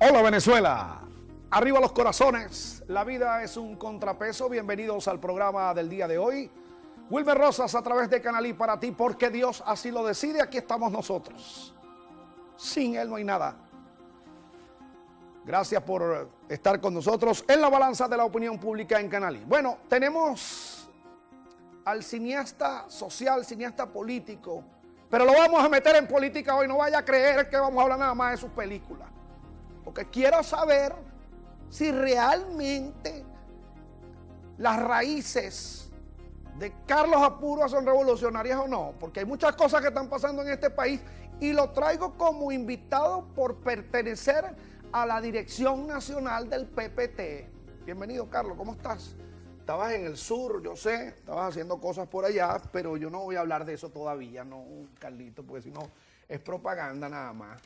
Hola Venezuela, arriba los corazones, la vida es un contrapeso, bienvenidos al programa del día de hoy. Wilmer Rosas a través de Canalí para ti, porque Dios así lo decide, aquí estamos nosotros. Sin Él no hay nada. Gracias por estar con nosotros en la balanza de la opinión pública en Canalí. Bueno, tenemos al cineasta social, cineasta político, pero lo vamos a meter en política hoy, no vaya a creer que vamos a hablar nada más de sus películas. Porque quiero saber si realmente las raíces de Carlos Apuro son revolucionarias o no. Porque hay muchas cosas que están pasando en este país y lo traigo como invitado por pertenecer a la dirección nacional del PPT. Bienvenido, Carlos, ¿cómo estás? Estabas en el sur, yo sé, estabas haciendo cosas por allá, pero yo no voy a hablar de eso todavía, no, Carlito, porque si no es propaganda nada más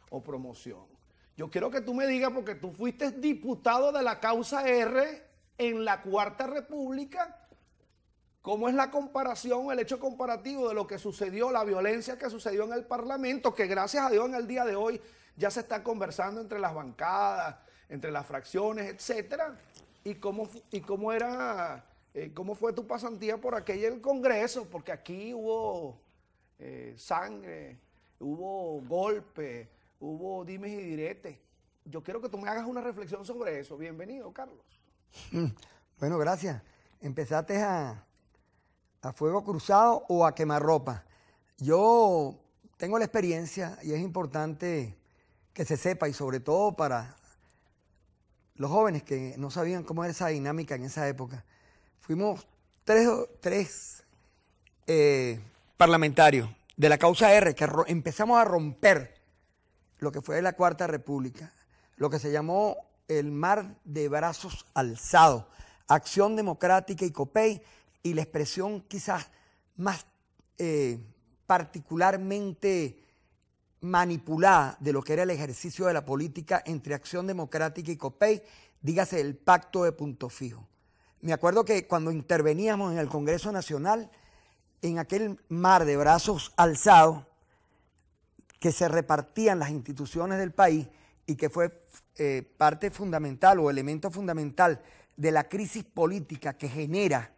o promoción. Yo quiero que tú me digas, porque tú fuiste diputado de la causa R en la Cuarta República, ¿cómo es la comparación, el hecho comparativo de lo que sucedió, la violencia que sucedió en el Parlamento, que gracias a Dios en el día de hoy ya se está conversando entre las bancadas, entre las fracciones, etcétera? ¿Y cómo fue tu pasantía por aquel Congreso? Porque aquí hubo sangre, hubo golpes, hubo dimes y diretes. Yo quiero que tú me hagas una reflexión sobre eso. Bienvenido, Carlos. Bueno, gracias. ¿Empezaste a fuego cruzado o a quemarropa? Yo tengo la experiencia y es importante que se sepa, y sobre todo para los jóvenes que no sabían cómo era esa dinámica en esa época. Fuimos tres parlamentarios de la causa R que empezamos a romper lo que fue la Cuarta República, lo que se llamó el mar de brazos alzados, Acción Democrática y COPEI, y la expresión quizás más particularmente manipulada de lo que era el ejercicio de la política entre Acción Democrática y COPEI, dígase el Pacto de Punto Fijo. Me acuerdo que cuando interveníamos en el Congreso Nacional, en aquel mar de brazos alzados, que se repartían las instituciones del país y que fue parte fundamental o elemento fundamental de la crisis política que genera,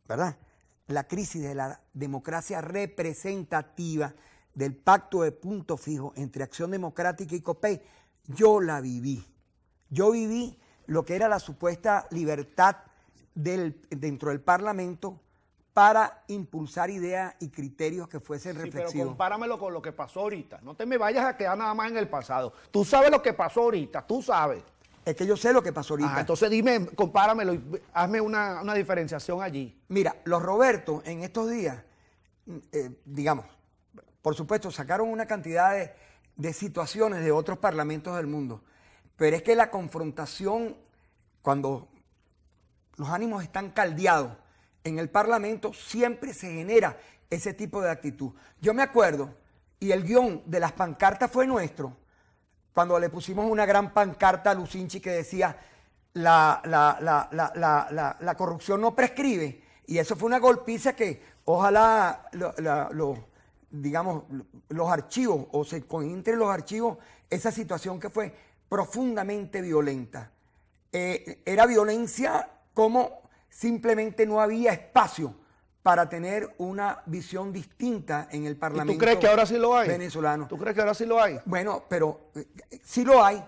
¿verdad?, la crisis de la democracia representativa del Pacto de Punto Fijo entre Acción Democrática y COPEI, yo la viví. Yo viví lo que era la supuesta libertad dentro del Parlamento para impulsar ideas y criterios que fuesen reflexivos. Pero compáramelo con lo que pasó ahorita. No te me vayas a quedar nada más en el pasado. Tú sabes lo que pasó ahorita, tú sabes. Es que yo sé lo que pasó ahorita. Entonces dime, compáramelo y hazme una diferenciación allí. Mira, los Robertos en estos días, digamos, por supuesto, sacaron una cantidad de situaciones de otros parlamentos del mundo, pero es que la confrontación, cuando los ánimos están caldeados en el Parlamento, siempre se genera ese tipo de actitud. Yo me acuerdo, y el guión de las pancartas fue nuestro, cuando le pusimos una gran pancarta a Lucinchi que decía la corrupción no prescribe, y eso fue una golpiza que ojalá digamos, los archivos, o se encuentren los archivos, esa situación que fue profundamente violenta. Era violencia como simplemente no había espacio para tener una visión distinta en el Parlamento. ¿Y tú crees que ahora sí lo hay? Venezolano. ¿Tú crees que ahora sí lo hay? Bueno, pero sí lo hay.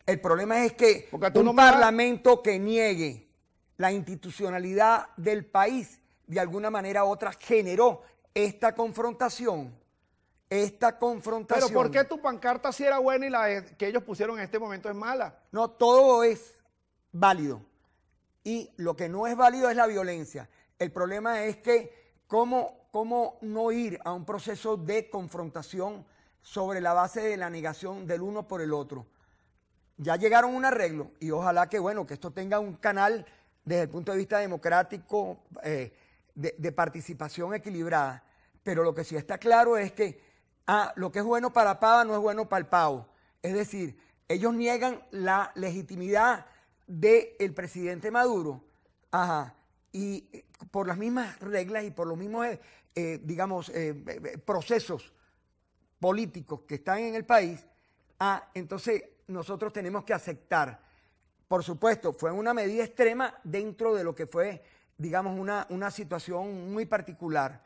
El problema es que un parlamento que niegue la institucionalidad del país, de alguna manera u otra, generó esta confrontación. Pero ¿por qué tu pancarta sí era buena y la que ellos pusieron en este momento es mala? No, todo es válido. Y lo que no es válido es la violencia. El problema es que cómo no ir a un proceso de confrontación sobre la base de la negación del uno por el otro. Ya llegaron a un arreglo y ojalá que, bueno, que esto tenga un canal desde el punto de vista democrático de participación equilibrada. Pero lo que sí está claro es que lo que es bueno para Pava no es bueno para el pavo. Es decir, ellos niegan la legitimidad del presidente Maduro, y por las mismas reglas y por los mismos, procesos políticos que están en el país, entonces nosotros tenemos que aceptar. Por supuesto, fue una medida extrema dentro de lo que fue, digamos, una situación muy particular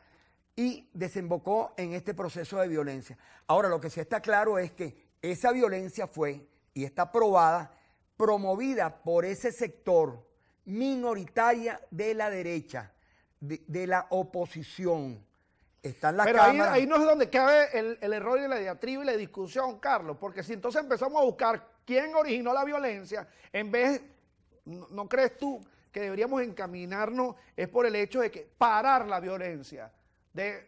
y desembocó en este proceso de violencia. Ahora, lo que sí está claro es que esa violencia fue, y está probada, promovida por ese sector minoritaria de la derecha, de la oposición. Está en la Pero Cámara. ahí no es donde cabe el error y la diatriba y la discusión, Carlos, porque si entonces empezamos a buscar quién originó la violencia, en vez, ¿no crees tú que deberíamos encaminarnos es por el hecho de que parar la violencia, de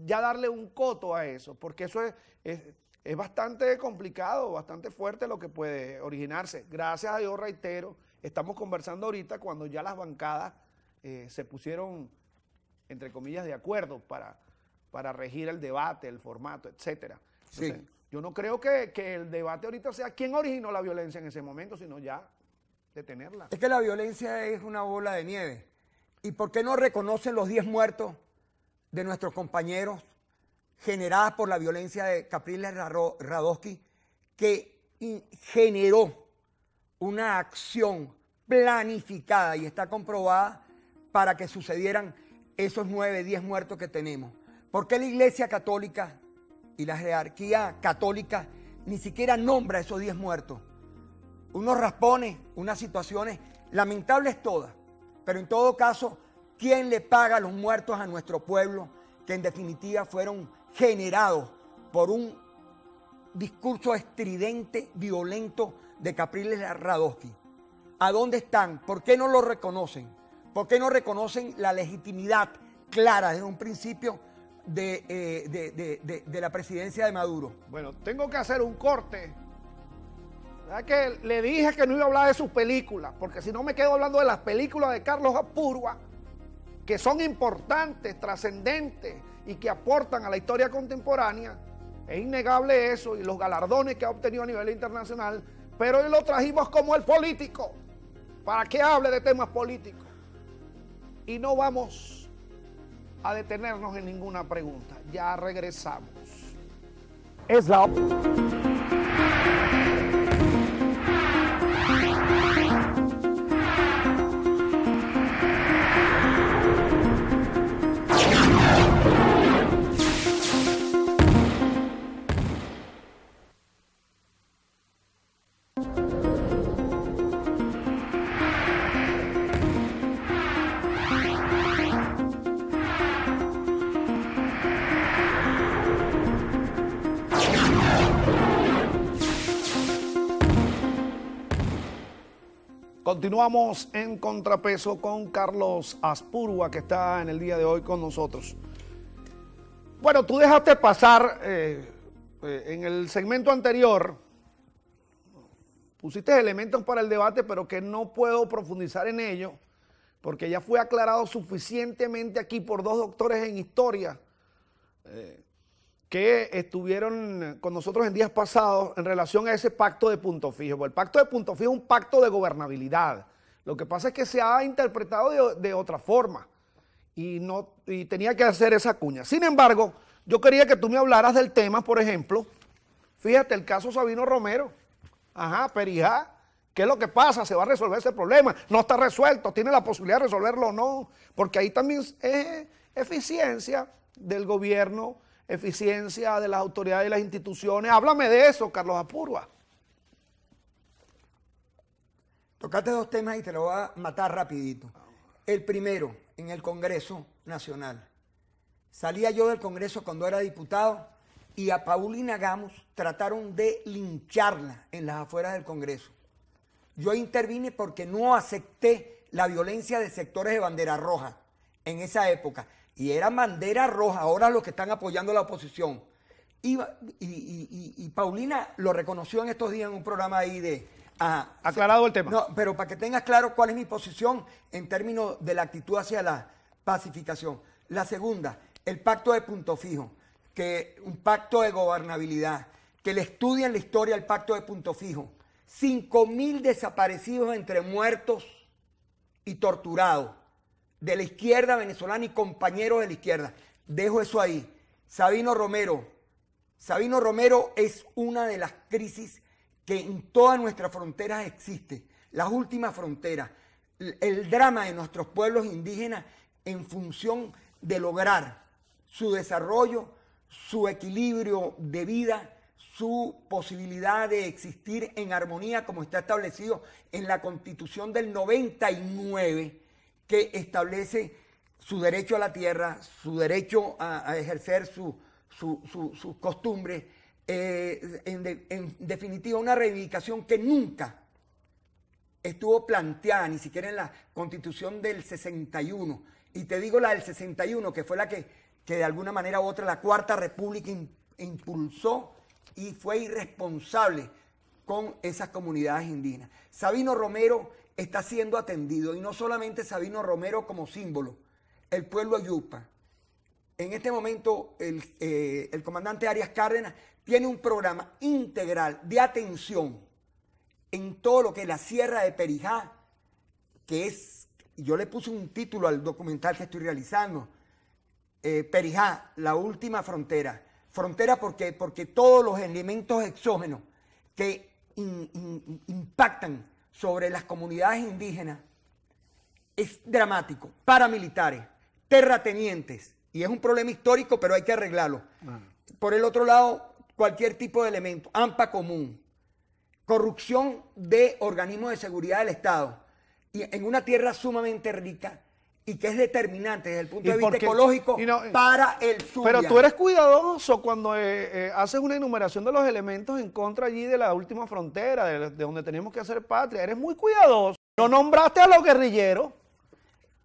ya darle un coto a eso, porque eso es bastante complicado, bastante fuerte lo que puede originarse. Gracias a Dios, reitero, estamos conversando ahorita cuando ya las bancadas se pusieron, entre comillas, de acuerdo para regir el debate, el formato, etcétera. Entonces, sí. Yo no creo que el debate ahorita sea quién originó la violencia en ese momento, sino ya detenerla. Es que la violencia es una bola de nieve. ¿Y por qué no reconocen los 10 muertos de nuestros compañeros generadas por la violencia de Capriles Radosky, que generó una acción planificada y está comprobada para que sucedieran esos 9, 10 muertos que tenemos? ¿Por qué la Iglesia Católica y la jerarquía católica ni siquiera nombra esos 10 muertos? Unos raspones, unas situaciones lamentables todas, pero en todo caso, ¿quién le paga los muertos a nuestro pueblo que en definitiva fueron generados por un discurso estridente, violento de Capriles Radosky? ¿A dónde están? ¿Por qué no lo reconocen? ¿Por qué no reconocen la legitimidad clara desde un principio de la presidencia de Maduro? Bueno, tengo que hacer un corte. ¿Verdad que le dije que no iba a hablar de sus películas? Porque si no me quedo hablando de las películas de Carlos Aspurua, que son importantes, trascendentes y que aportan a la historia contemporánea. Es innegable eso y los galardones que ha obtenido a nivel internacional, pero hoy lo trajimos como el político, para que hable de temas políticos. Y no vamos a detenernos en ninguna pregunta. Ya regresamos. Es la... Continuamos en Contrapeso con Carlos Aspurua, que está en el día de hoy con nosotros. Bueno, tú dejaste pasar en el segmento anterior, pusiste elementos para el debate, pero que no puedo profundizar en ello, porque ya fue aclarado suficientemente aquí por dos doctores en historia que estuvieron con nosotros en días pasados en relación a ese pacto de Punto Fijo. El pacto de Punto Fijo es un pacto de gobernabilidad. Lo que pasa es que se ha interpretado de otra forma y tenía que hacer esa cuña. Sin embargo, yo quería que tú me hablaras del tema, por ejemplo, fíjate, el caso Sabino Romero. Ajá, Perijá, ¿qué es lo que pasa? ¿Se va a resolver ese problema? No está resuelto, tiene la posibilidad de resolverlo o no, porque ahí también es eficiencia del gobierno, eficiencia de las autoridades y las instituciones. Háblame de eso, Carlos Aspurua. Tocaste dos temas y te lo voy a matar rapidito. El primero, en el Congreso Nacional. Salía yo del Congreso cuando era diputado y a Paulina Gamos trataron de lincharla en las afueras del Congreso. Yo intervine porque no acepté la violencia de sectores de bandera roja en esa época. Y eran bandera roja, ahora los que están apoyando a la oposición. Y Paulina lo reconoció en estos días en un programa ahí de... aclarado el tema. No, pero para que tengas claro cuál es mi posición en términos de la actitud hacia la pacificación. La segunda, el pacto de Punto Fijo, que un pacto de gobernabilidad, que le estudien la historia del pacto de Punto Fijo. 5.000 desaparecidos entre muertos y torturados de la izquierda venezolana y compañeros de la izquierda. Dejo eso ahí. Sabino Romero es una de las crisis que en todas nuestras fronteras existe, las últimas fronteras, el drama de nuestros pueblos indígenas en función de lograr su desarrollo, su equilibrio de vida, su posibilidad de existir en armonía como está establecido en la Constitución del 99, que establece su derecho a la tierra, su derecho a ejercer sus costumbres, en definitiva una reivindicación que nunca estuvo planteada, ni siquiera en la Constitución del 61. Y te digo la del 61, que fue la que de alguna manera u otra la Cuarta República impulsó y fue irresponsable con esas comunidades indígenas. Sabino Romero está siendo atendido, y no solamente Sabino Romero como símbolo, el pueblo Yupa. En este momento el comandante Arias Cárdenas tiene un programa integral de atención en todo lo que es la Sierra de Perijá, que es, yo le puse un título al documental que estoy realizando, Perijá, la última frontera. Frontera porque todos los elementos exógenos que impactan sobre las comunidades indígenas es dramático. Paramilitares, terratenientes, y es un problema histórico, pero hay que arreglarlo. Por el otro lado, cualquier tipo de elemento, AMPA común, corrupción de organismos de seguridad del Estado, y en una tierra sumamente rica y que es determinante desde el punto de vista ecológico para el Zulia. Pero tú eres cuidadoso cuando haces una enumeración de los elementos en contra allí de la última frontera, de donde tenemos que hacer patria. Eres muy cuidadoso. No nombraste a los guerrilleros.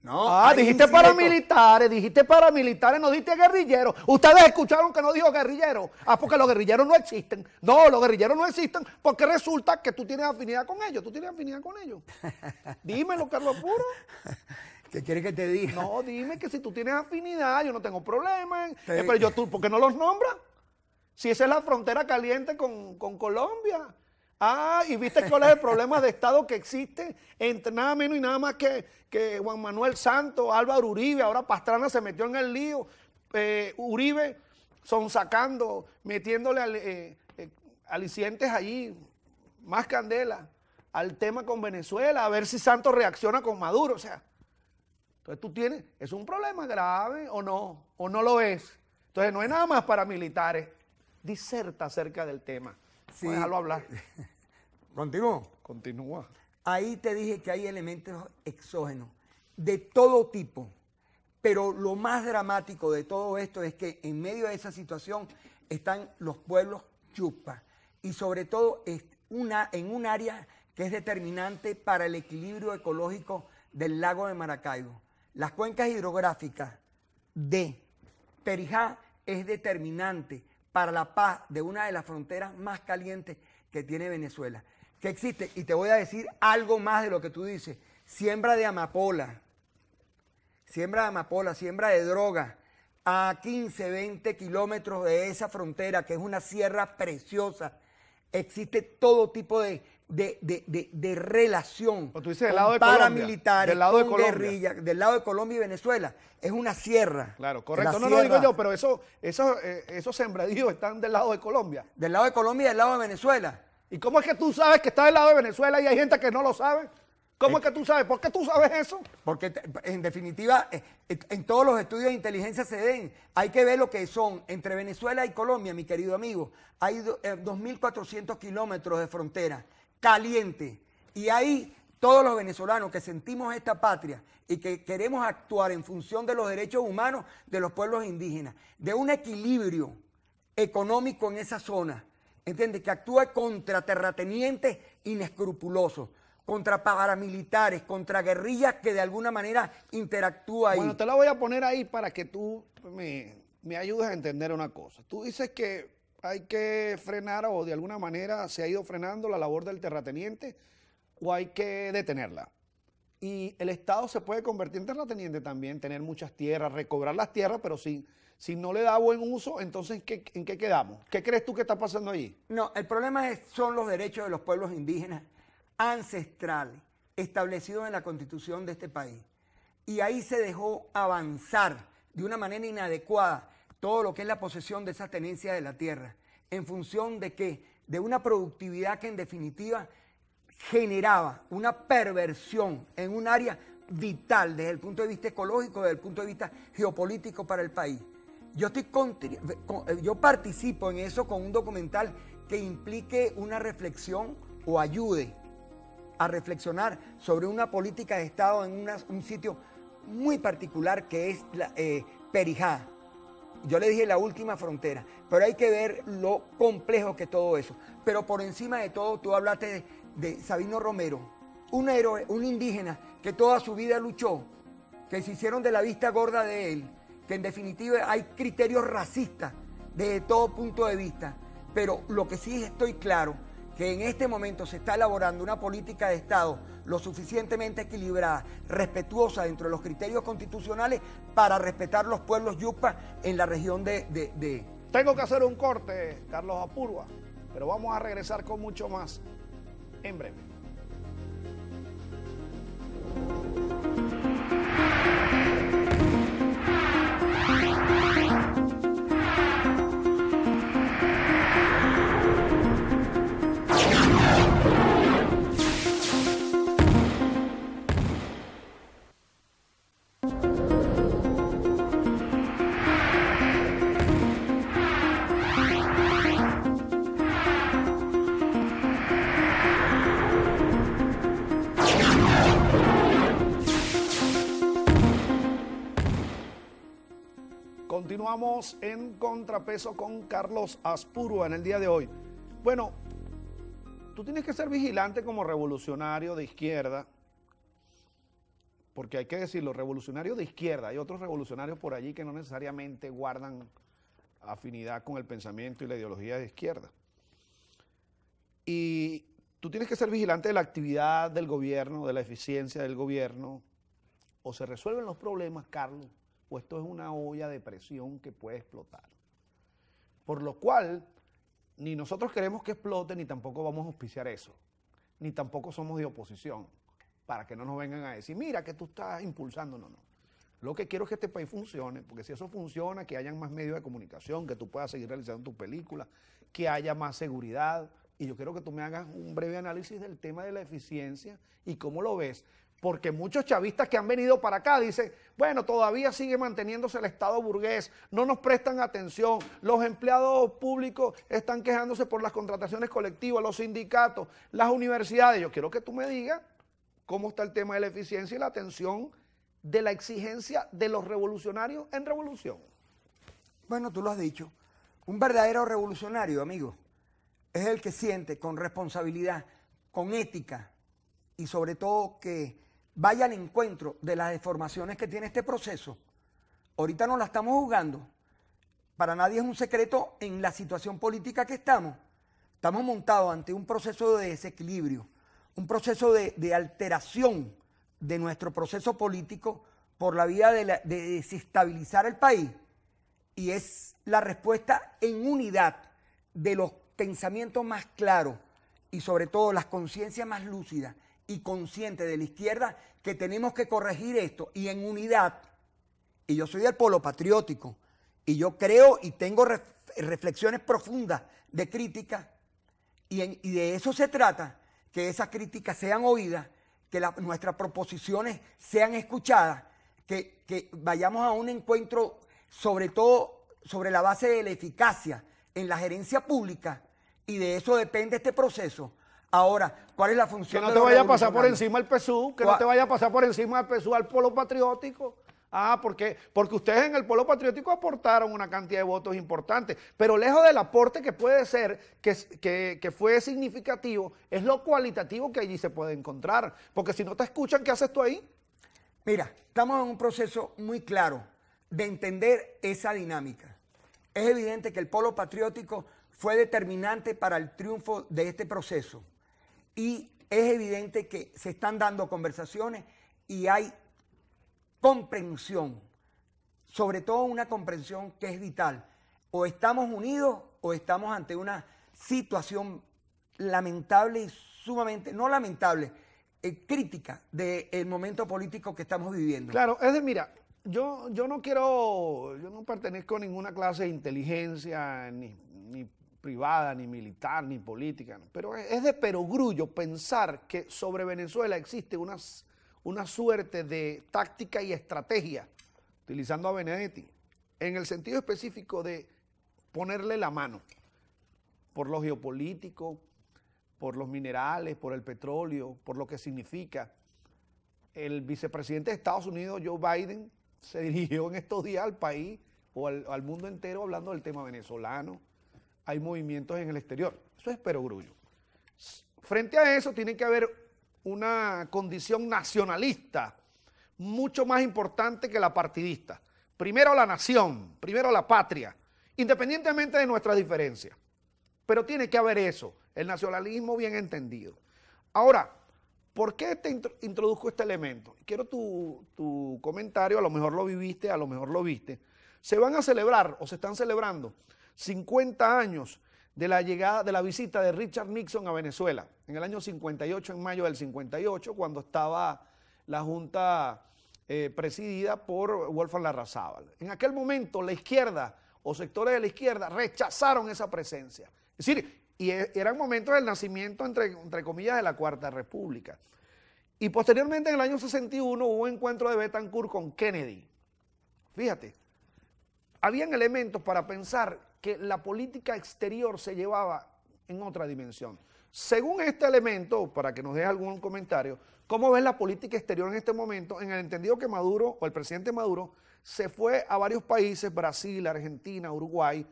No, dijiste paramilitares, no dijiste guerrilleros. Ustedes escucharon que no dijo guerrilleros. Porque los guerrilleros no existen. No, los guerrilleros no existen porque resulta que tú tienes afinidad con ellos. Tú tienes afinidad con ellos. Dímelo, Carlos Puro. ¿Qué quieres que te diga? No, dime que si tú tienes afinidad, yo no tengo problema. Pero tú, ¿por qué no los nombras? Si esa es la frontera caliente con Colombia. Y viste cuál es el problema de Estado que existe entre nada menos y nada más que Juan Manuel Santos, Álvaro Uribe, ahora Pastrana se metió en el lío, Uribe sonsacando, metiéndole alicientes allí, más candela, al tema con Venezuela, a ver si Santos reacciona con Maduro, o sea, entonces tú tienes, ¿es un problema grave o no lo es? Entonces no es nada más para militares, diserta acerca del tema. Sí. Déjalo hablar. ¿Continúo? Continúa. Ahí te dije que hay elementos exógenos de todo tipo, pero lo más dramático de todo esto es que en medio de esa situación están los pueblos yupa y sobre todo en un área que es determinante para el equilibrio ecológico del lago de Maracaibo. Las cuencas hidrográficas de Perijá es determinante para la paz de una de las fronteras más calientes que tiene Venezuela. Que existe, y te voy a decir algo más de lo que tú dices, siembra de amapola, siembra de droga, a 15, 20 kilómetros de esa frontera, que es una sierra preciosa, existe todo tipo de relación tú dices, del lado de paramilitares, del lado de con guerrilla, del lado de Colombia y Venezuela. Es una sierra. Claro, correcto. No lo digo yo, pero esos sembradíos están del lado de Colombia. Del lado de Colombia y del lado de Venezuela. ¿Y cómo es que tú sabes que está del lado de Venezuela y hay gente que no lo sabe? ¿Cómo es que tú sabes? ¿Por qué tú sabes eso? Porque en definitiva, en todos los estudios de inteligencia se ven. Hay que ver lo que son entre Venezuela y Colombia, mi querido amigo. Hay 2.400 kilómetros de frontera caliente. Y ahí todos los venezolanos que sentimos esta patria y que queremos actuar en función de los derechos humanos de los pueblos indígenas, de un equilibrio económico en esa zona, ¿entiendes? Que actúe contra terratenientes inescrupulosos, contra paramilitares, contra guerrillas que de alguna manera interactúa ahí. Bueno, te la voy a poner ahí para que tú me ayudes a entender una cosa. Tú dices que hay que frenar o de alguna manera se ha ido frenando la labor del terrateniente o hay que detenerla. Y el Estado se puede convertir en terrateniente también, tener muchas tierras, recobrar las tierras, pero si no le da buen uso, entonces ¿en qué quedamos? ¿Qué crees tú que está pasando allí? No, el problema son los derechos de los pueblos indígenas ancestrales, establecidos en la Constitución de este país. Y ahí se dejó avanzar de una manera inadecuada todo lo que es la posesión de esa tenencia de la tierra, en función de que de una productividad que en definitiva generaba una perversión en un área vital desde el punto de vista ecológico, desde el punto de vista geopolítico para el país. Yo participo en eso con un documental que implique una reflexión o ayude a reflexionar sobre una política de Estado en un sitio muy particular que es Perijá. Yo le dije la última frontera, pero hay que ver lo complejo que es todo eso. Pero por encima de todo, tú hablaste de Sabino Romero, un héroe, un indígena que toda su vida luchó, que se hicieron de la vista gorda de él, que en definitiva hay criterios racistas desde todo punto de vista, pero lo que sí estoy claro, que en este momento se está elaborando una política de Estado lo suficientemente equilibrada, respetuosa dentro de los criterios constitucionales para respetar los pueblos yupa en la región de... Tengo que hacer un corte, Carlos Apurua, pero vamos a regresar con mucho más en breve. Continuamos en Contrapeso con Carlos Apurua en el día de hoy. Bueno, tú tienes que ser vigilante como revolucionario de izquierda, porque hay que decirlo, revolucionario de izquierda. Hay otros revolucionarios por allí que no necesariamente guardan afinidad con el pensamiento y la ideología de izquierda. Y tú tienes que ser vigilante de la actividad del gobierno, de la eficiencia del gobierno. O se resuelven los problemas, Carlos, o esto es una olla de presión que puede explotar. Por lo cual, ni nosotros queremos que explote, ni tampoco vamos a auspiciar eso. Ni tampoco somos de oposición, para que no nos vengan a decir, mira que tú estás impulsando. No. Lo que quiero es que este país funcione, porque si eso funciona, que hayan más medios de comunicación, que tú puedas seguir realizando tu película, que haya más seguridad. Y yo quiero que tú me hagas un breve análisis del tema de la eficiencia y cómo lo ves. Porque muchos chavistas que han venido para acá dicen, bueno, todavía sigue manteniéndose el Estado burgués, no nos prestan atención, los empleados públicos están quejándose por las contrataciones colectivas, los sindicatos, las universidades. Yo quiero que tú me digas cómo está el tema de la eficiencia y la atención de la exigencia de los revolucionarios en revolución. Bueno, tú lo has dicho, un verdadero revolucionario, amigo, es el que siente con responsabilidad, con ética y sobre todo que vaya al encuentro de las deformaciones que tiene este proceso. Ahorita no la estamos jugando. Para nadie es un secreto en la situación política que estamos. Estamos montados ante un proceso de desequilibrio, un proceso de alteración de nuestro proceso político por la vía de desestabilizar el país. Y es la respuesta en unidad de los pensamientos más claros y sobre todo las conciencias más lúcidas y consciente de la izquierda que tenemos que corregir esto y en unidad. Y yo soy del polo patriótico y yo creo y tengo reflexiones profundas de crítica y de eso se trata, que esas críticas sean oídas, que nuestras proposiciones sean escuchadas, que vayamos a un encuentro sobre todo sobre la base de la eficacia en la gerencia pública y de eso depende este proceso. Ahora, ¿cuál es la función? Que no te vaya a pasar por encima el PSUV, que no te vaya a pasar por encima del PSUV al polo patriótico. Porque ustedes en el polo patriótico aportaron una cantidad de votos importantes, pero lejos del aporte que puede ser, que fue significativo, es lo cualitativo que allí se puede encontrar. Porque si no te escuchan, ¿qué haces tú ahí? Mira, estamos en un proceso muy claro de entender esa dinámica. Es evidente que el polo patriótico fue determinante para el triunfo de este proceso. Y es evidente que se están dando conversaciones y hay comprensión, sobre todo una comprensión que es vital. O estamos unidos o estamos ante una situación lamentable y sumamente, no lamentable, crítica del momento político que estamos viviendo. Claro, mira, yo no pertenezco a ninguna clase de inteligencia ni privada, ni militar, ni política, ¿no? Pero es de perogrullo pensar que sobre Venezuela existe una suerte de táctica y estrategia, utilizando a Benedetti, en el sentido específico de ponerle la mano por lo geopolítico, por los minerales, por el petróleo, por lo que significa. El vicepresidente de Estados Unidos, Joe Biden, se dirigió en estos días al país o al mundo entero hablando del tema venezolano. Hay movimientos en el exterior. Eso es perogrullo. Frente a eso tiene que haber una condición nacionalista mucho más importante que la partidista. Primero la nación, primero la patria, independientemente de nuestras diferencias. Pero tiene que haber eso, el nacionalismo bien entendido. Ahora, ¿por qué te introduzco este elemento? Quiero tu comentario, a lo mejor lo viviste, a lo mejor lo viste. Se van a celebrar o se están celebrando 50 años de la llegada, de la visita de Richard Nixon a Venezuela, en el año 58, en mayo del 58, cuando estaba la Junta presidida por Wolfgang Larrazábal. En aquel momento la izquierda o sectores de la izquierda rechazaron esa presencia. Es decir, y eran momentos del nacimiento, entre comillas, de la Cuarta República. Y posteriormente, en el año 61, hubo un encuentro de Betancourt con Kennedy. Fíjate, habían elementos para pensar que la política exterior se llevaba en otra dimensión. Según este elemento, para que nos dé algún comentario, ¿cómo ves la política exterior en este momento? En el entendido que Maduro, o el presidente Maduro, se fue a varios países, Brasil, Argentina, Uruguay,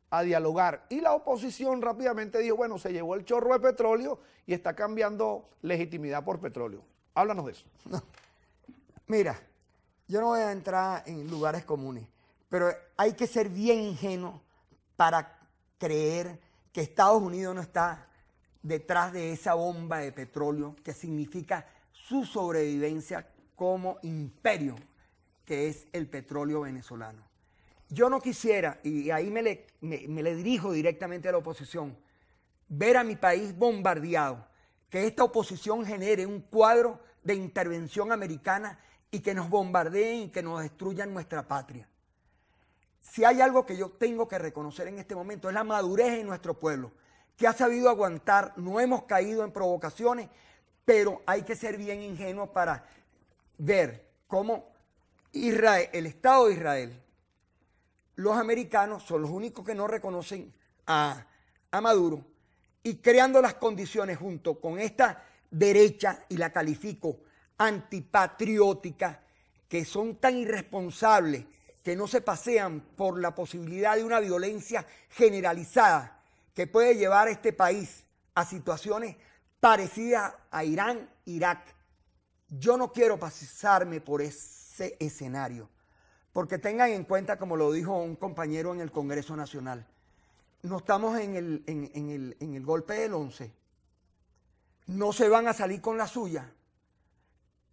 a dialogar. Y la oposición rápidamente dijo, bueno, se llevó el chorro de petróleo y está cambiando legitimidad por petróleo. Háblanos de eso. No. Mira, yo no voy a entrar en lugares comunes, pero hay que ser bien ingenuo para creer que Estados Unidos no está detrás de esa bomba de petróleo que significa su sobrevivencia como imperio, que es el petróleo venezolano. Yo no quisiera, y ahí me le dirijo directamente a la oposición, ver a mi país bombardeado, que esta oposición genere un cuadro de intervención americana y que nos bombardeen y que nos destruyan nuestra patria. Si hay algo que yo tengo que reconocer en este momento es la madurez de nuestro pueblo, que ha sabido aguantar, no hemos caído en provocaciones, pero hay que ser bien ingenuo para ver cómo Israel, el Estado de Israel, los americanos son los únicos que no reconocen a Maduro y creando las condiciones junto con esta derecha, y la califico antipatriótica, que son tan irresponsables que no se pasean por la posibilidad de una violencia generalizada que puede llevar a este país a situaciones parecidas a Irán, Irak. Yo no quiero pasarme por ese escenario, porque tengan en cuenta, como lo dijo un compañero en el Congreso Nacional, no estamos en el golpe del 11, no se van a salir con la suya.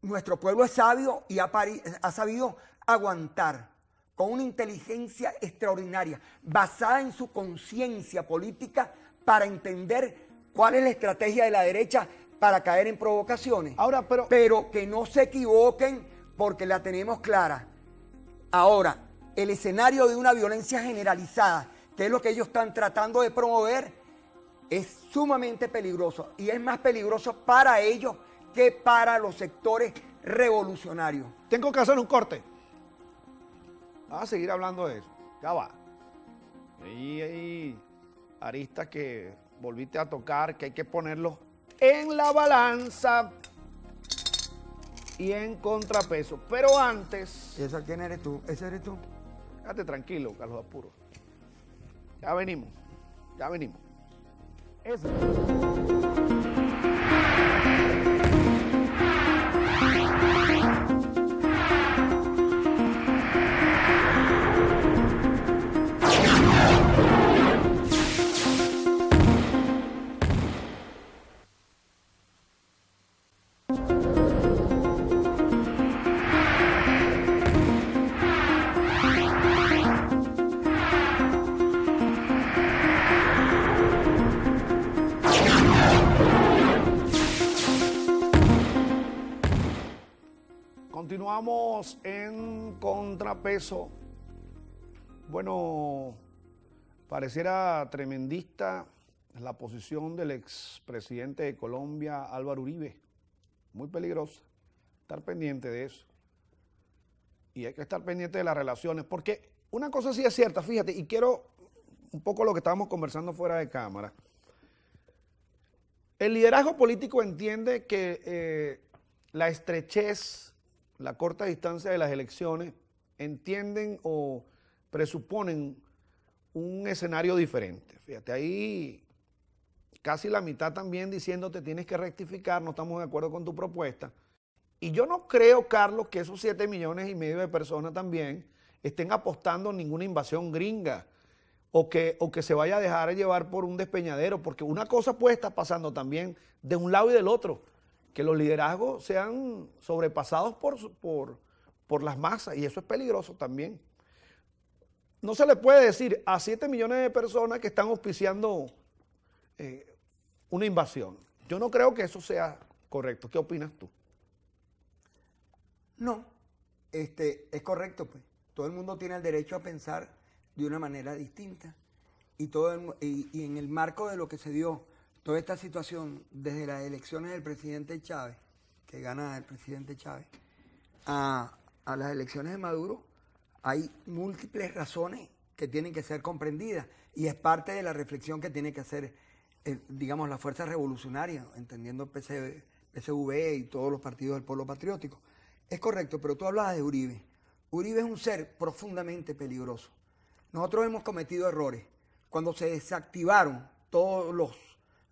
Nuestro pueblo es sabio y ha sabido aguantar con una inteligencia extraordinaria, basada en su conciencia política, para entender cuál es la estrategia de la derecha para caer en provocaciones. Ahora, pero que no se equivoquen, porque la tenemos clara. Ahora, el escenario de una violencia generalizada, que es lo que ellos están tratando de promover, es sumamente peligroso, y es más peligroso para ellos que para los sectores revolucionarios. Tengo que hacer un corte. Vamos a seguir hablando de eso. Ya va. Hay aristas que volviste a tocar, que hay que ponerlos en la balanza y en contrapeso. Pero antes... ¿Esa quién eres tú? ¿Ese eres tú? Quédate tranquilo, Carlos Apuro. Ya venimos. Ya venimos. Eso. Continuamos en contrapeso. Bueno, Pareciera tremendista la posición del expresidente de Colombia, Álvaro Uribe. Muy peligrosa. Estar pendiente de eso. Y hay que estar pendiente de las relaciones, porque una cosa sí es cierta, fíjate, y quiero un poco lo que estábamos conversando fuera de cámara. El liderazgo político entiende que la estrechez, la corta distancia de las elecciones, entienden o presuponen un escenario diferente. Fíjate, ahí casi la mitad también diciéndote tienes que rectificar, no estamos de acuerdo con tu propuesta. Y yo no creo, Carlos, que esos 7,5 millones de personas también estén apostando en ninguna invasión gringa o que se vaya a dejar llevar por un despeñadero, porque una cosa puede estar pasando también de un lado y del otro, que los liderazgos sean sobrepasados por las masas, y eso es peligroso también. No se le puede decir a 7 millones de personas que están auspiciando una invasión. Yo no creo que eso sea correcto. ¿Qué opinas tú? No, es correcto, pues. Todo el mundo tiene el derecho a pensar de una manera distinta. Y en el marco de lo que se dio toda esta situación desde las elecciones del presidente Chávez, que gana el presidente Chávez, a las elecciones de Maduro, hay múltiples razones que tienen que ser comprendidas y es parte de la reflexión que tiene que hacer, digamos, la fuerza revolucionaria, entendiendo PSV y todos los partidos del pueblo patriótico. Es correcto, pero tú hablabas de Uribe. Uribe es un ser profundamente peligroso. Nosotros hemos cometido errores. Cuando se desactivaron todos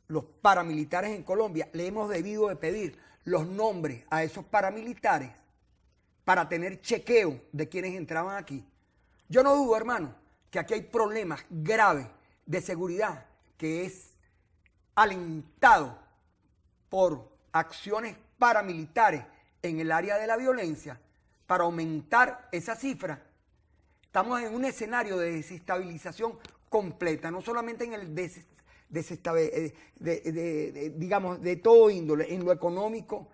los paramilitares en Colombia, le hemos debido de pedir los nombres a esos paramilitares para tener chequeo de quienes entraban aquí. Yo no dudo, hermano, que aquí hay problemas graves de seguridad que es alentado por acciones paramilitares en el área de la violencia para aumentar esa cifra. Estamos en un escenario de desestabilización completa, no solamente en el digamos, de todo índole, en lo económico,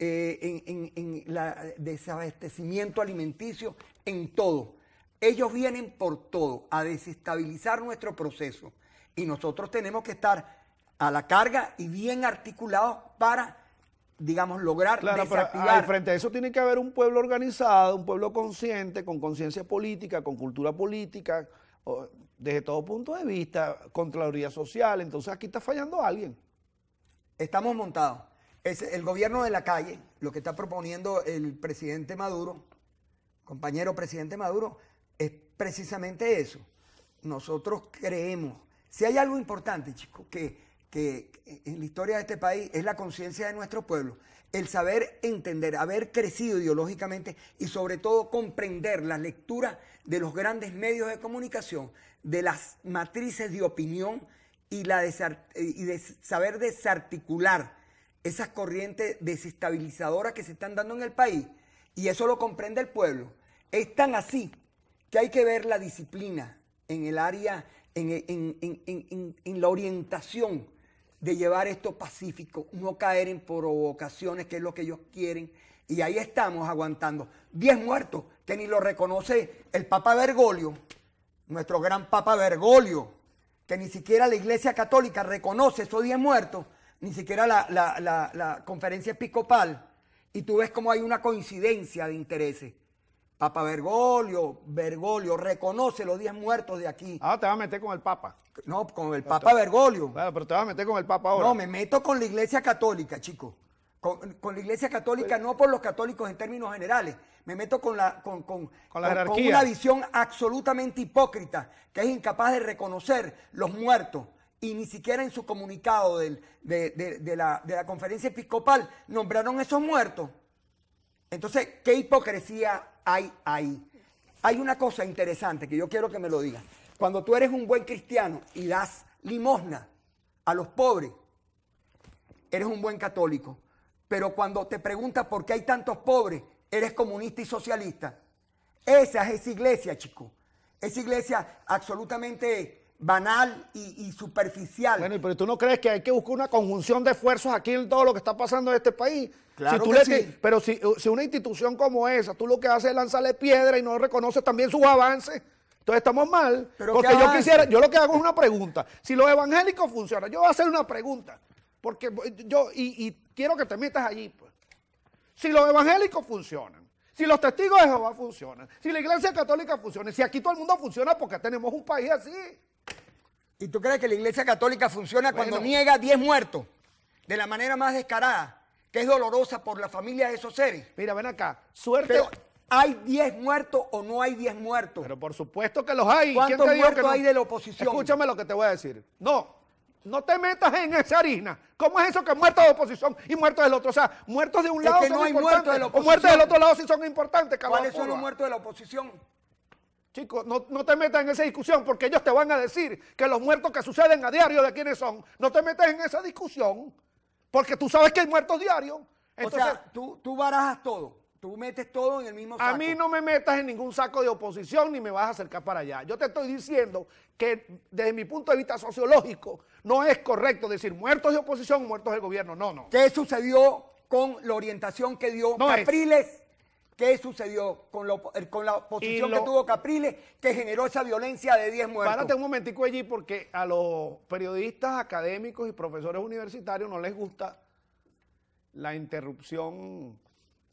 en el desabastecimiento alimenticio, en todo. Ellos vienen por todo, a desestabilizar nuestro proceso. Y nosotros tenemos que estar a la carga y bien articulados para, digamos, lograr desactivar. Pero frente a eso tiene que haber un pueblo organizado, un pueblo consciente, con conciencia política, con cultura política, desde todo punto de vista, Contraloría Social. Entonces aquí está fallando alguien. Estamos montados. El gobierno de la calle, lo que está proponiendo el presidente Maduro, compañero presidente Maduro, es precisamente eso. Nosotros creemos, si hay algo importante, chicos, que en la historia de este país es la conciencia de nuestro pueblo, el saber entender, haber crecido ideológicamente y sobre todo comprender la lectura de los grandes medios de comunicación, de las matrices de opinión y de saber desarticular esas corrientes desestabilizadoras que se están dando en el país, y eso lo comprende el pueblo. Es tan así que hay que ver la disciplina en el área, en la orientación de llevar esto pacífico, no caer en provocaciones, que es lo que ellos quieren. Y ahí estamos aguantando 10 muertos, que ni lo reconoce el Papa Bergoglio, nuestro gran Papa Bergoglio, que ni siquiera la Iglesia Católica reconoce esos 10 muertos, ni siquiera la conferencia episcopal. Y tú ves cómo hay una coincidencia de intereses. Papa Bergoglio reconoce los 10 muertos de aquí. Ah, te vas a meter con el Papa. No, con el Papa Bergoglio. Claro, pero te vas a meter con el Papa ahora. No, me meto con la Iglesia Católica, chicos. Con la Iglesia Católica, no por los católicos en términos generales. Me meto con la jerarquía. Con una visión absolutamente hipócrita, que es incapaz de reconocer los muertos. Y ni siquiera en su comunicado de la conferencia episcopal nombraron esos muertos. Entonces, ¿qué hipocresía hay ahí? Hay una cosa interesante que yo quiero que me lo digan. Cuando tú eres un buen cristiano y das limosna a los pobres, eres un buen católico. Pero cuando te preguntas por qué hay tantos pobres, eres comunista y socialista. Esa es esa iglesia, chico. Esa iglesia absolutamente banal y superficial. Bueno, pero ¿tú no crees que hay que buscar una conjunción de esfuerzos aquí en todo lo que está pasando en este país? Claro sí. Pero si una institución como esa, tú lo que haces es lanzarle piedra y no reconoces también sus avances, Entonces estamos mal, Pero porque yo lo que hago es una pregunta. Si los evangélicos funcionan, yo voy a hacer una pregunta, porque y quiero que te metas allí, pues. Si los evangélicos funcionan, si los testigos de Jehová funcionan, si la Iglesia Católica funciona, si aquí todo el mundo funciona porque tenemos un país así. ¿Y tú crees que la Iglesia Católica funciona cuando niega 10 muertos de la manera más descarada, que es dolorosa por la familia de esos seres? Mira, ven acá, suerte. Pero, ¿hay 10 muertos o no hay 10 muertos? Pero por supuesto que los hay. ¿Cuántos muertos hay de la oposición? Escúchame lo que te voy a decir. No te metas en esa harina. ¿Cómo es eso que muertos de oposición y muertos del otro? O sea, muertos de un lado son importantes, o muertos del otro lado sí son importantes. ¿Cuáles son los muertos de la oposición? Chicos, no te metas en esa discusión porque ellos te van a decir que los muertos que suceden a diario de quiénes son. No te metas en esa discusión porque tú sabes que hay muertos diarios. Entonces, o sea, tú barajas todo. Tú metes todo en el mismo saco. A mí no me metas en ningún saco de oposición ni me vas a acercar para allá. Yo te estoy diciendo que desde mi punto de vista sociológico no es correcto decir muertos de oposición, muertos del gobierno. No. ¿Qué sucedió con la orientación que dio Capriles? ¿Qué sucedió con la oposición que tuvo Capriles que generó esa violencia de 10 muertos? Párate un momentico allí porque a los periodistas académicos y profesores universitarios no les gusta la interrupción,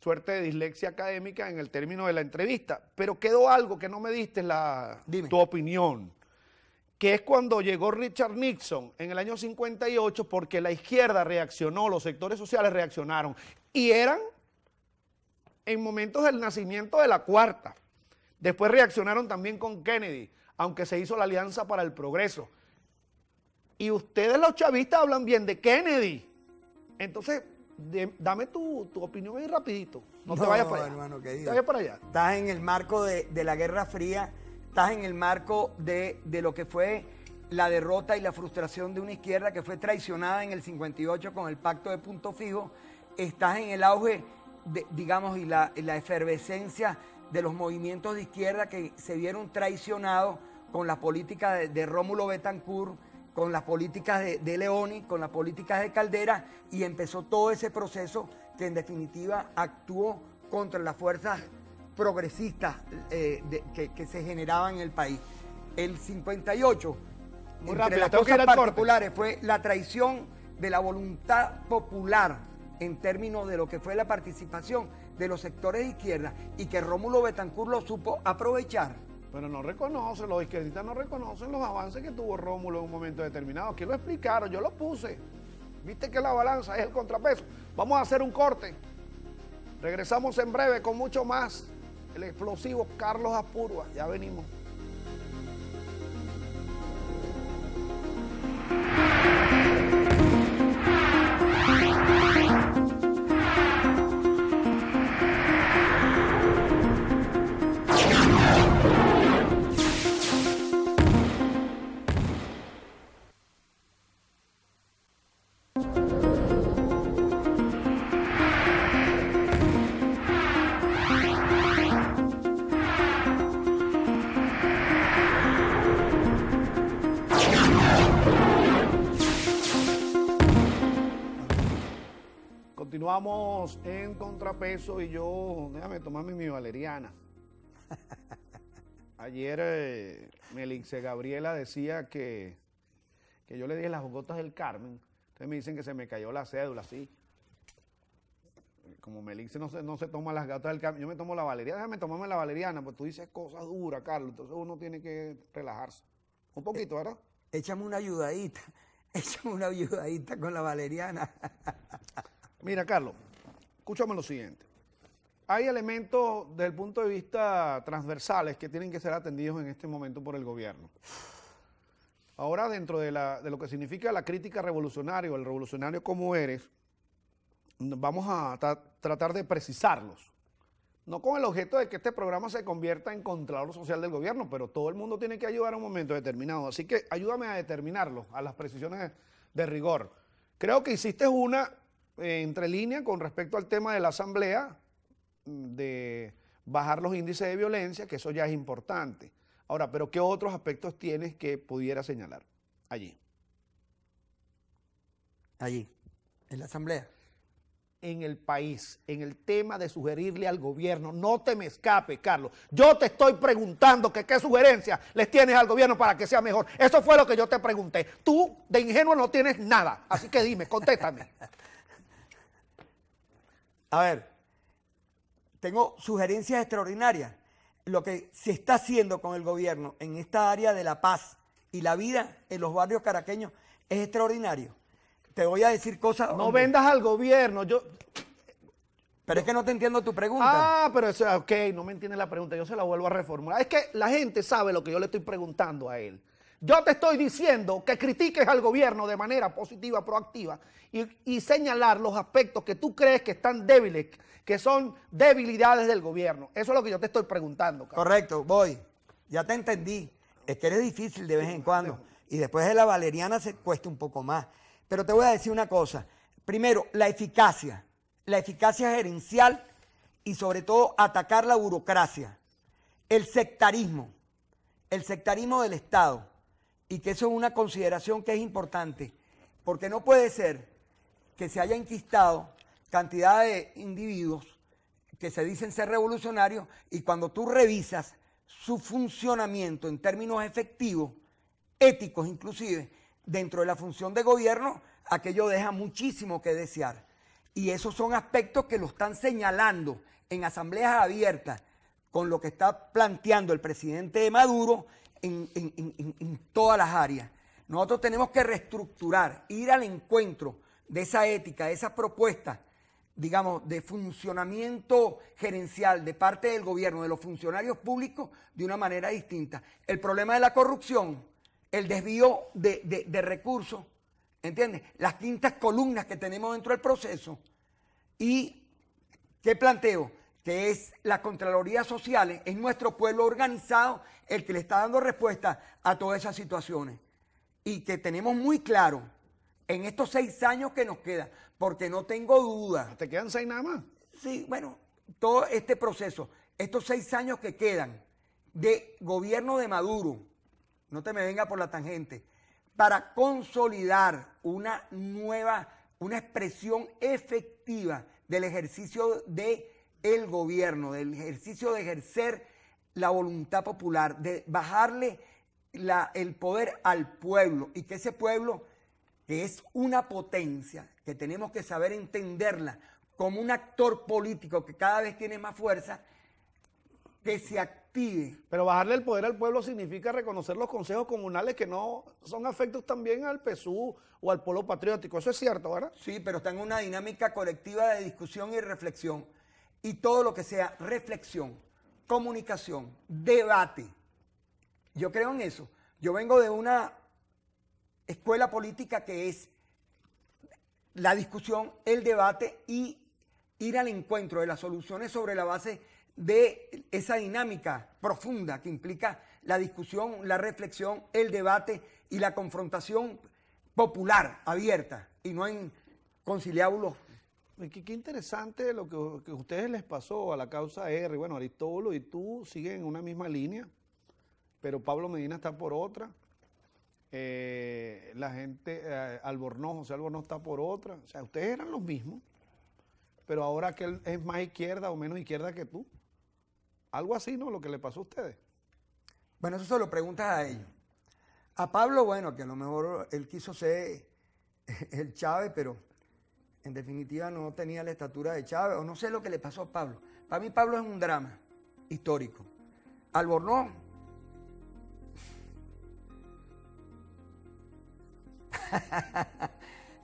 suerte de dislexia académica en el término de la entrevista. Pero quedó algo que no me diste tu opinión, que es cuando llegó Richard Nixon en el año 58 porque la izquierda reaccionó, los sectores sociales reaccionaron y eran en momentos del nacimiento de la cuarta. Después reaccionaron también con Kennedy, aunque se hizo la Alianza para el Progreso. Y ustedes los chavistas hablan bien de Kennedy. Entonces, dame tu opinión ahí rapidito. No te vayas para allá. Hermano querido. Te vayas para allá. Estás en el marco de la Guerra Fría, estás en el marco de lo que fue la derrota y la frustración de una izquierda que fue traicionada en el 58 con el Pacto de Punto Fijo. Estás en el auge digamos, y la efervescencia de los movimientos de izquierda que se vieron traicionados con las políticas de Rómulo Betancourt, con las políticas de Leoni, con las políticas de Caldera, y empezó todo ese proceso que en definitiva actuó contra las fuerzas progresistas que se generaban en el país. El 58, entre las cosas particulares, fue la traición de la voluntad popular en términos de lo que fue la participación de los sectores de izquierda y que Rómulo Betancourt lo supo aprovechar. Pero no reconocen, los izquierdistas no reconocen los avances que tuvo Rómulo en un momento determinado. Aquí lo explicaron, yo lo puse. Viste que la balanza es el contrapeso. Vamos a hacer un corte. Regresamos en breve con mucho más. El explosivo Carlos Apurua. Ya venimos. Continuamos en Contrapeso y yo, déjame tomarme mi valeriana. Ayer Melixe Gabriela decía que yo le dije las gotas del Carmen. Entonces me dicen que se me cayó la cédula, así. Como Melixe no se toma las gotas del Carmen, yo me tomo la valeriana, déjame tomarme la valeriana, pues tú dices cosas duras, Carlos, entonces uno tiene que relajarse. Un poquito, ¿verdad? Échame una ayudadita con la valeriana. Mira, Carlos, escúchame lo siguiente. Hay elementos desde el punto de vista transversales que tienen que ser atendidos en este momento por el gobierno. Ahora, dentro de lo que significa la crítica revolucionaria o el revolucionario como eres, vamos a tratar de precisarlos. No con el objeto de que este programa se convierta en contralor social del gobierno, pero todo el mundo tiene que ayudar a un momento determinado. Así que ayúdame a determinarlos, a las precisiones de rigor. Creo que hiciste una entre línea con respecto al tema de la asamblea, de bajar los índices de violencia, que eso ya es importante. Ahora, pero ¿qué otros aspectos tienes que pudiera señalar allí? Allí, en la asamblea. en el país, en el tema de sugerirle al gobierno. No te me escape, Carlos. Yo te estoy preguntando que qué sugerencias les tienes al gobierno para que sea mejor. Eso fue lo que yo te pregunté. Tú de ingenuo no tienes nada, así que dime, contéstame. A ver, tengo sugerencias extraordinarias. Lo que se está haciendo con el gobierno en esta área de la paz y la vida en los barrios caraqueños es extraordinario. Te voy a decir cosas... No vendas al gobierno, Pero es que no te entiendo tu pregunta. Ah, pero eso, ok, no me entiende la pregunta, yo se la vuelvo a reformular. Es que la gente sabe lo que yo le estoy preguntando a él. Yo te estoy diciendo que critiques al gobierno de manera positiva, proactiva, y señalar los aspectos que tú crees que están débiles, que son debilidades del gobierno. Eso es lo que yo te estoy preguntando, Carlos. Correcto, voy. Ya te entendí. Es que eres difícil de vez en cuando. Y después de la valeriana se cuesta un poco más. Pero te voy a decir una cosa. Primero, la eficacia gerencial y sobre todo atacar la burocracia, el sectarismo del Estado, y que eso es una consideración que es importante, porque no puede ser que se haya enquistado cantidad de individuos que se dicen ser revolucionarios y cuando tú revisas su funcionamiento en términos efectivos, éticos inclusive, dentro de la función de gobierno, aquello deja muchísimo que desear. Y esos son aspectos que lo están señalando en asambleas abiertas con lo que está planteando el presidente Maduro en todas las áreas. Nosotros tenemos que reestructurar, ir al encuentro de esa ética, de esas propuestas, digamos, de funcionamiento gerencial de parte del gobierno, de los funcionarios públicos, de una manera distinta. El problema de la corrupción, el desvío de recursos, ¿entiendes? Las quintas columnas que tenemos dentro del proceso. ¿Y qué planteo? Que es la Contraloría Social, es nuestro pueblo organizado el que le está dando respuesta a todas esas situaciones. Y que tenemos muy claro en estos 6 años que nos queda, porque no tengo duda. ¿Te quedan 6 nada más? Sí, bueno, todo este proceso, estos 6 años que quedan de gobierno de Maduro, no te me venga por la tangente, para consolidar una expresión efectiva del ejercicio del gobierno, del ejercicio de ejercer la voluntad popular, de bajarle el poder al pueblo y que ese pueblo, que es una potencia, que tenemos que saber entenderla como un actor político que cada vez tiene más fuerza, que se active. Pero bajarle el poder al pueblo significa reconocer los consejos comunales que no son afectos también al PSUV o al polo patriótico. Eso es cierto, ¿verdad? Sí, pero está en una dinámica colectiva de discusión y reflexión. Y todo lo que sea reflexión, comunicación, debate. Yo creo en eso. Yo vengo de una escuela política que es la discusión, el debate y ir al encuentro de las soluciones sobre la base de esa dinámica profunda que implica la discusión, la reflexión, el debate y la confrontación popular, abierta, y no en conciliábulos. Qué interesante lo que a ustedes les pasó a la causa R. Bueno, Aristóbulo y tú siguen en una misma línea, pero Pablo Medina está por otra. La gente, José Albornoz está por otra. O sea, ustedes eran los mismos, pero ahora que él es más izquierda o menos izquierda que tú. Algo así, ¿no? Lo que le pasó a ustedes. Bueno, eso se lo preguntas a ellos. A Pablo, bueno, que a lo mejor él quiso ser el Chávez, pero en definitiva no tenía la estatura de Chávez, o no sé lo que le pasó a Pablo. Para mí Pablo es un drama histórico. Albornoz,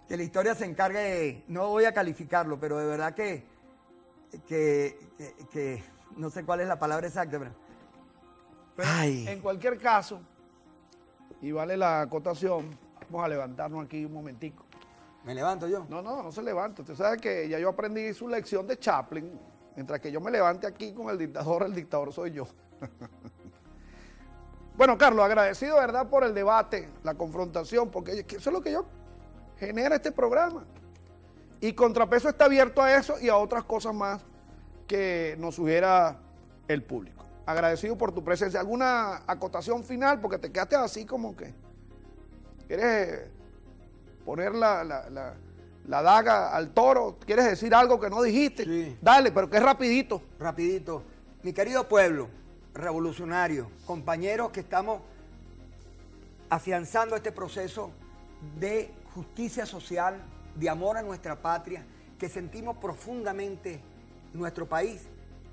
que la historia se encargue de, no voy a calificarlo, pero de verdad que no sé cuál es la palabra exacta, pero en cualquier caso, y vale la acotación, vamos a levantarnos aquí un momentico. ¿Me levanto yo? No se levanta. Usted sabe que ya yo aprendí su lección de Chaplin. Mientras que yo me levante aquí con el dictador soy yo. Bueno, Carlos, agradecido, ¿verdad?, por el debate, la confrontación, porque eso es lo que yo genera este programa. Y Contrapeso está abierto a eso y a otras cosas más que nos sugiera el público. Agradecido por tu presencia. ¿Alguna acotación final? Porque te quedaste así como que quieres poner la daga al toro. ¿Quieres decir algo que no dijiste? Sí. Dale, pero que es rapidito. Rapidito. Mi querido pueblo revolucionario, compañeros que estamos afianzando este proceso de justicia social, de amor a nuestra patria, que sentimos profundamente nuestro país.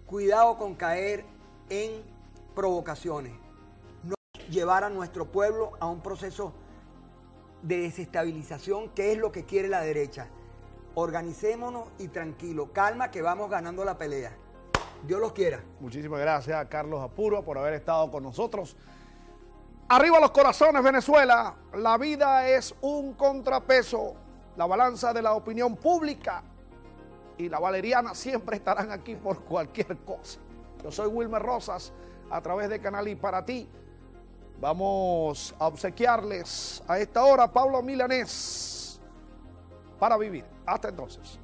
Cuidado con caer en provocaciones. No llevar a nuestro pueblo a un proceso de desestabilización, que es lo que quiere la derecha. Organicémonos y tranquilo, calma, que vamos ganando la pelea. Dios los quiera. Muchísimas gracias a Carlos Apuro por haber estado con nosotros. Arriba los corazones, Venezuela. La vida es un contrapeso. La balanza de la opinión pública y la valeriana siempre estarán aquí por cualquier cosa. Yo soy Wilmer Rosas, a través de Canal I para ti. Vamos a obsequiarles a esta hora Pablo Milanés para vivir. Hasta entonces.